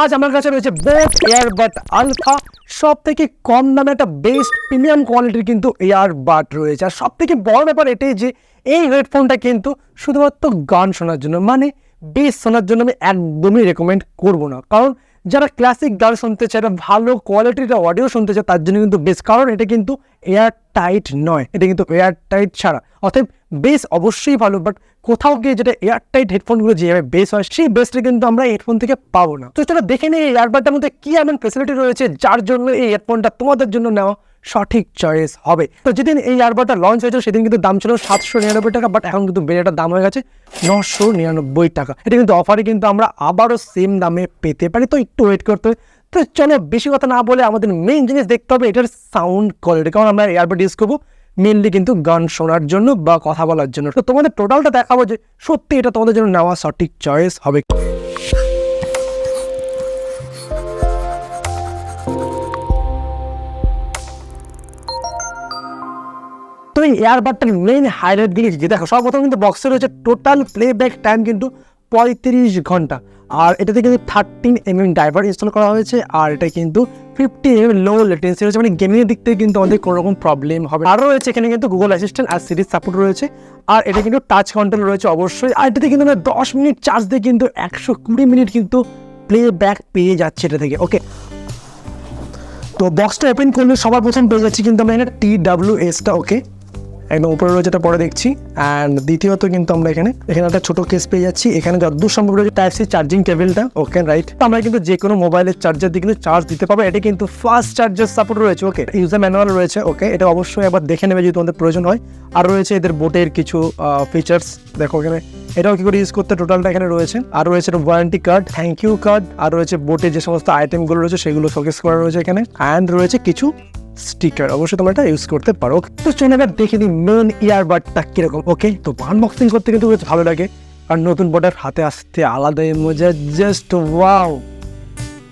আজ আমার কাছে রয়েছে বোট এয়ারবাড আলফা, সব থেকে কম দামে একটা বেস্ট প্রিমিয়াম কোয়ালিটির কিন্তু এয়ারবাড রয়েছে। আর সব থেকে বড় ব্যাপার এটাই যে এই হেডফোনটা কিন্তু শুধুমাত্র গান শোনার জন্য, মানে বেস শোনার জন্য আমি একদমই রেকমেন্ড করবো না। কারণ যারা ক্লাসিক গান শুনতে চায়, ভালো কোয়ালিটির অডিও শুনতে চায়, তার জন্য কিন্তু বেস্ট। কারণ এটা কিন্তু এয়ার টাইট নয়, এটা কিন্তু এয়ার টাইট ছাড়া। অতএব বেস অবশ্যই ভালো, বাট কোথাও গিয়ে যেটা এয়ার টাইট হেডফোনগুলো যেভাবে বেস হয়, সেই বেসটা কিন্তু আমরা এই হেডফোন থেকে পাবো না। তো চলো দেখে নিই এই এয়ারবাডটার মধ্যে কি এমন ফেসিলিটি রয়েছে যার জন্য এই হেডফোনটা তোমাদের জন্য নেওয়া সঠিক চয়েস হবে। তো যেদিন এই এয়ারবাডটা লঞ্চ হয়েছিল সেদিন কিন্তু দাম ছিল 799 টাকা, বাট এখন কিন্তু বেড়েটার দাম হয়ে গেছে 999 টাকা। এটা কিন্তু অফারে কিন্তু আমরা আবারও সেম দামে পেতে পারি, তো একটু ওয়েট করতে হবে। তো চলো বেশি কথা না বলে আমাদের মেইন জিনিস দেখতে হবে এটার সাউন্ড কোয়ালিটি। কারণ আমরা এয়ারবাড ইউজ করবো মেনলি কিন্তু গান শোনার জন্য বা কথা বলার জন্য। তো তোমাদের টোটালটা দেখাবো যে সত্যি এটা তোমাদের জন্য নেওয়া সঠিক চয়েস হবে। তো এই এয়ারবাডটার মেইন হাইলাইট দিয়েছি যে দেখো, সর্বপ্রথম কিন্তু বক্সে রয়েছে টোটাল প্লেব্যাক টাইম কিন্তু 35 ঘন্টা। আর এটাতে কিন্তু 13mm ড্রাইভার ইনস্টল করা হয়েছে। আর এটা কিন্তু 50mm লো লেটেন্সি রয়েছে, মানে গেমিংয়ের দিক থেকে কিন্তু আমাদের কোনো রকম প্রবলেম হবে। আরও রয়েছে এখানে কিন্তু গুগল অ্যাসিস্ট্যান্ট আর সিরিজ সাপোর্ট রয়েছে। আর এটা কিন্তু টাচ কন্ট্রোল রয়েছে অবশ্যই। আর এটাতে কিন্তু 10 মিনিট চার্জ দিয়ে কিন্তু 120 মিনিট কিন্তু প্লেব্যাক পেয়ে যাচ্ছে এটা থেকে। ওকে, তো বক্সটা ওপেন করলে সবার প্রথম পেয়ে যাচ্ছি কিন্তু আমরা এখানে TWSটা। ওকে, একদম উপরে রয়েছে, এটা পরে দেখছি। অ্যান্ড দ্বিতীয়ত কিন্তু আমরা এখানে একটা ছোটো কেস পেয়ে যাচ্ছি। এখানে যতদূর সম্ভব রয়েছে টাইপ সি চার্জিং কেবলটা। ওকে রাইট, তো আমরা কিন্তু যে কোনো মোবাইলের চার্জার দিয়ে কিন্তু চার্জ দিতে পারবো। এটা কিন্তু ফাস্ট চার্জার সাপোর্ট রয়েছে। ওকে, ইউজার ম্যানুয়াল রয়েছে। ওকে, এটা অবশ্যই একবার দেখে নেবে যদি তোমাদের প্রয়োজন হয়। আর রয়েছে এদের বোটের কিছু ফিচার্স, দেখো এখানে এটাও কি করে ইউজ করতে টোটালটা এখানে রয়েছে। আর রয়েছে warranty card, thank you card. আর রয়েছে বোটের যে সমস্ত আইটেমগুলো রয়েছে সেগুলো শোকেস করা রয়েছে এখানে। অ্যান্ড রয়েছে কিছু স্টিকার, অবশ্যই তোমরা এটা ইউজ করতে পারো। তো চলো এবার দেখে নিই মেন ইয়ারবাডটা কিরকম। ওকে, তো আনবক্সিং করতে কিন্তু বেশ ভালো লাগে। আর নতুন প্রোডাক্ট হাতে আসতে আলাদাই মজা, জাস্ট ওয়াও,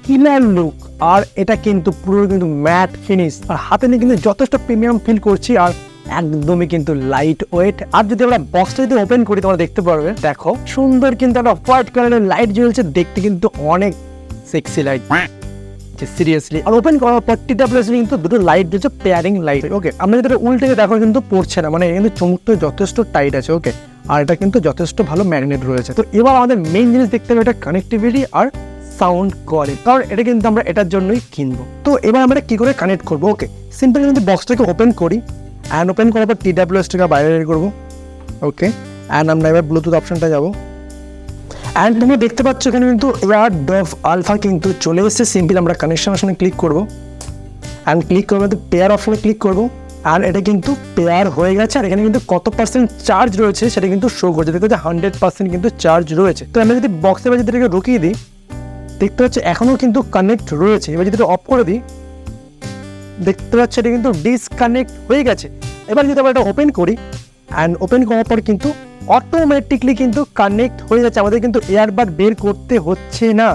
কিলার লুক। আর এটা কিন্তু পুরো কিন্তু ম্যাট ফিনিশ, আর হাতে নিয়ে কিন্তু যথেষ্ট প্রিমিয়াম ফিল করছি। আর একদমই কিন্তু লাইট ওয়েট। আর যদি আমরা বক্সটা যদি ওপেন করি তোমরা দেখতে পারবে, দেখো সুন্দর কিন্তু একটা হোয়াইট কালারের লাইট জ্বলছে, দেখতে কিন্তু অনেক সেক্সি লাইট সিরিয়াসলি। আর ওপেন করার পর TWS কিন্তু দুটো লাইট দিয়েছে, পেয়ারিং লাইট। ওকে, আমরা যদি উল্টে দেখো কিন্তু পড়ছে না, মানে কিন্তু চমকটা যথেষ্ট টাইট আছে। ওকে, আর এটা কিন্তু যথেষ্ট ভালো ম্যাগনেট রয়েছে। তো এবার আমাদের মেইন জিনিস দেখতে হবে এটা কানেক্টিভিটি আর সাউন্ড কোয়ালিটি, কারণ এটা কিন্তু আমরা এটার জন্যই কিনবো। তো এবার আমরা কি করে কানেক্ট করবো? ওকে, সিম্পলি যদি বক্সটাকে ওপেন করি, অ্যান্ড ওপেন করার পর TWSটাকে বাইরে বের করবো। ওকে, অ্যান্ড আমরা এবার ব্লুটুথ অপশনটা যাবো। অ্যান্ড তুমি দেখতে পাচ্ছ এখানে কিন্তু Airdopes Alpha কিন্তু চলে এসেছে। সিম্পল আমরা কানেকশন অপশনে ক্লিক করবো, অ্যান্ড ক্লিক করবো পেয়ার অপশনে ক্লিক করবো। আর এটা কিন্তু পেয়ার হয়ে গেছে। আর এখানে কিন্তু কত পার্সেন্ট চার্জ রয়েছে সেটা কিন্তু শো করছে, দেখতে হচ্ছে 100% কিন্তু চার্জ রয়েছে। তো আমরা যদি বক্সে বা যদি এটাকে রুকিয়ে দিই, দেখতে পাচ্ছি এখনও কিন্তু কানেক্ট রয়েছে। এবার যদি এটা অফ করে দিই, দেখতে পাচ্ছি এটা কিন্তু ডিসকানেক্ট হয়ে গেছে। এবার যদি আমরা এটা ওপেন করি, অ্যান্ড ওপেন করার পর কিন্তু অটোমেটিকলি কিন্তু কানেক্ট হয়ে যাচ্ছে, আমাদের কিন্তু এয়ারবাড বের করতে হচ্ছে না।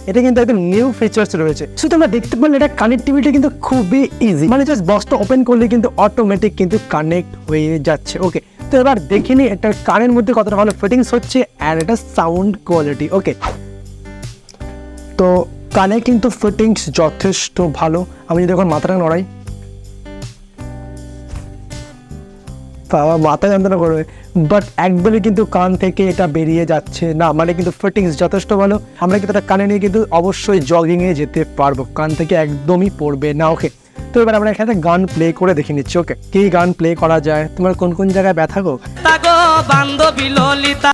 এটা কিন্তু একদম নিউ ফিচার্স রয়েছে। শুধু আমরা দেখতে পারলে এটা কানেক্টিভিটি কিন্তু খুবই ইজি, মানে জাস্ট বক্সটা ওপেন করলে কিন্তু অটোমেটিক কিন্তু কানেক্ট হয়ে যাচ্ছে। ওকে, তো এবার দেখে নিই একটা কানের মধ্যে কতটা ভালো ফিটিংস হচ্ছে অ্যান্ড এটা সাউন্ড কোয়ালিটি। ওকে, তো কানে কিন্তু ফিটিংস যথেষ্ট ভালো। আমি যদি এখন মাথাটা নড়াই, মাথা যন্ত্রণা করবে, বাট একদমই কিন্তু কান থেকে এটা বেরিয়ে যাচ্ছে না, মানে কিন্তু ফিটিংস যথেষ্ট ভালো। আমরা কিন্তু এটা কানে নিয়ে কিন্তু অবশ্যই জগিংয়ে যেতে পারবো, কান থেকে একদমই পড়বে না। ওকে, তো এবার আমরা এখানে গান প্লে করে দেখে নিচ্ছি। ওকে, কি গান প্লে করা যায়, তোমার কোন কোন জায়গায় ব্যথা গো?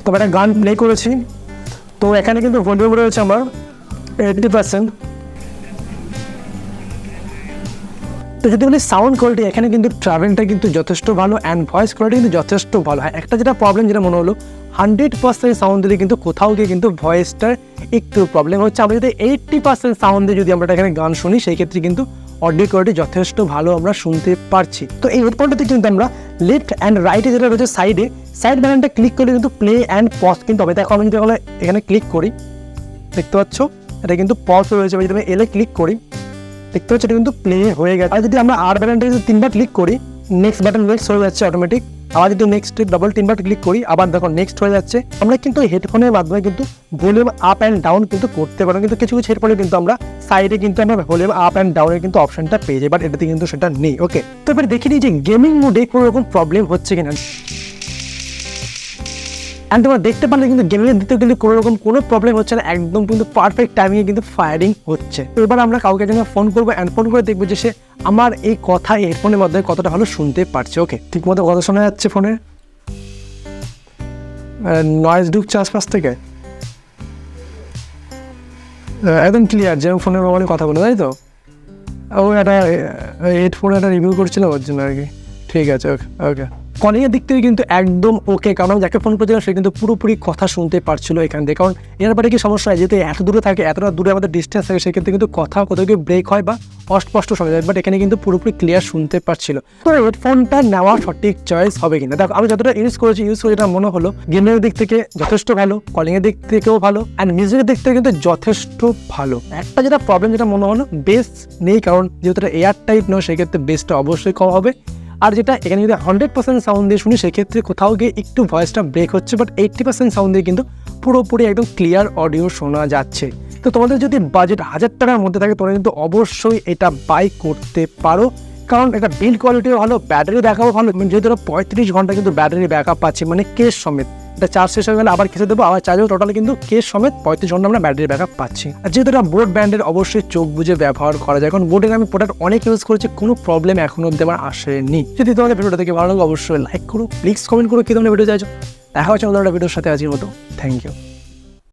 তো একটা গান প্লে করেছি। তো এখানে কিন্তু ভলিউম রয়েছে আমার 80%। তো যদি বলি সাউন্ড কোয়ালিটি, এখানে কিন্তু ট্রাভেলটা কিন্তু যথেষ্ট ভালো অ্যান্ড ভয়েস কোয়ালিটি কিন্তু যথেষ্ট ভালো। হ্যাঁ, একটা যেটা প্রবলেম যেটা মনে হলো, 100% সাউন্ড দিলে কিন্তু কোথাও গিয়ে কিন্তু ভয়েসটার একটু প্রবলেম হচ্ছে। আমরা যদি 80% সাউন্ড দিয়ে যদি আমরা এখানে গান শুনি, সেই ক্ষেত্রে কিন্তু অডিও কোয়ালিটি যথেষ্ট ভালো আমরা শুনতে পারছি। তো এই হেডফোনটাতে কিন্তু আমরা লেফট অ্যান্ড রাইটে যেটা রয়েছে সাইড বাটনটা ক্লিক করলে কিন্তু প্লে অ্যান্ড পজ কিন্তু হবে। দেখো আমি যদি এখানে ক্লিক করি, দেখতে পাচ্ছ এটা কিন্তু পজ রয়েছে। যদি আমি এলে ক্লিক করি, দেখতে পাচ্ছি এটা কিন্তু প্লে হয়ে গেছে। আর যদি আমরা আর বাটনটা যদি 3বার ক্লিক করি, নেক্সট বাটন নেক্সট হয়ে যাচ্ছে অটোমেটিক। আবার যদি নেক্সট ডবল 3বার ক্লিক করি, আবার দেখো নেক্সট হয়ে যাচ্ছে। আমরা কিন্তু হেডফোনের মাধ্যমে কিন্তু ভলিউম আপ অ্যান্ড ডাউন কিন্তু করতে পারবো, কিন্তু কিছু কিছু হেডফোনে কিন্তু আমরা সাইডে কিন্তু আমরা ভলিউম আপ অ্যান্ড ডাউনের কিন্তু অপশনটা পেয়ে যাই, বাট এটাতে কিন্তু সেটা নেই। ওকে, তো এবার দেখে নিই যে গেমিং মোডে কোনো রকম প্রবলেম হচ্ছে কিনা। অ্যান্ড তোমরা দেখতে পারলে কিন্তু গেমিংয়ের দিকেও কিন্তু কোনো প্রবলেম হচ্ছে না, একদম কিন্তু পারফেক্ট টাইমিংয়ে কিন্তু ফায়ারিং হচ্ছে। তো এবার আমরা কাউকে যেন ফোন করবো, অ্যান্ড ফোন করে দেখবো যে সে আমার এই কথা হেডফোনের মধ্যে কতটা ভালো শুনতে পারছে। ওকে, ঠিক মতো কথা শোনা যাচ্ছে, ফোনে নয়েজ ঢুকছে আশপাশ থেকে, একদম ক্লিয়ার, যেরকম ফোনের মোবাইলে কথা বলে, তাই তো? ও একটা হেডফোন একটা রিভিউ করছিলাম ওর জন্য আর কি। ঠিক আছে, ওকে ওকে। কলিংয়ের দিক থেকে কিন্তু একদম ওকে, কারণ আমি যাকে ফোন করেছিলাম সে কিন্তু পুরোপুরি কথা শুনতে পারছিল এখান থেকে। কারণ এরপরে কি সমস্যা হয়, যেহেতু এত দূরে থাকে, এতটা দূরে আমাদের ডিস্টেন্স থাকে, সেক্ষেত্রে কিন্তু কথা কোথাও গিয়ে ব্রেক হয় বা অস্পষ্ট শোনা যায়, বাট এখানে কিন্তু পুরোপুরি ক্লিয়ার শুনতে পারছিল। তো হেডফোনটা নেওয়া সঠিক চয়েস হবে কিনা দেখো, আমি যতটা ইউজ করেছি যেটা মনে হলো গেমের দিক থেকে যথেষ্ট ভালো, কলিংয়ের দিক থেকেও ভালো, অ্যান্ড মিউজিকের দিক থেকে কিন্তু যথেষ্ট ভালো। একটা যেটা প্রবলেম যেটা মনে হলো, বেস নেই, কারণ যেহেতু এটা এয়ার টাইপ নয়, সেক্ষেত্রে বেসটা অবশ্যই কম হবে। আর যেটা এখানে যদি 100% সাউন্ড দিয়ে শুনি, সেক্ষেত্রে কোথাও গিয়ে একটু ভয়েসটা ব্রেক হচ্ছে, বাট 80% সাউন্ড দিয়ে কিন্তু পুরোপুরি একদম ক্লিয়ার অডিও শোনা যাচ্ছে। তো তোমাদের যদি বাজেট 1000 টাকার মধ্যে থাকে, তোমরা কিন্তু অবশ্যই এটা বাই করতে পারো, কারণ এটা বিল্ড কোয়ালিটিও ভালো, ব্যাটারি ব্যাকআপও ভালো। যেহেতু 35 ঘন্টা কিন্তু ব্যাটারি ব্যাকআপ পাচ্ছি, মানে কেস সমেত। এটা চার্জ শেষ হয়ে গেলে আবার কেসে দেবো, আবার চার্জও টোটালি কিন্তু কেস সমেত 35 ঘন্টা আমরা ব্যাটারি ব্যাকআপ পাচ্ছি। আর যেহেতু এটা বোট ব্র্যান্ডের, অবশ্যই চোখ বুঝে ব্যবহার করা যায়, কারণ বোটের আমি প্রোডাক্ট অনেক ইউজ করেছি, কোনো প্রবলেম এখনো অব্দি আমার আসেনি। যদি তোমাদের ভিডিওটা দেখে ভালো লাগে, অবশ্যই লাইক করো, প্লিজ কমেন্ট করো কি তোমরা ভিডিও চাইছো। দেখা হচ্ছে আমাদের ভিডিওর সাথে আজকের মতো। Thank you.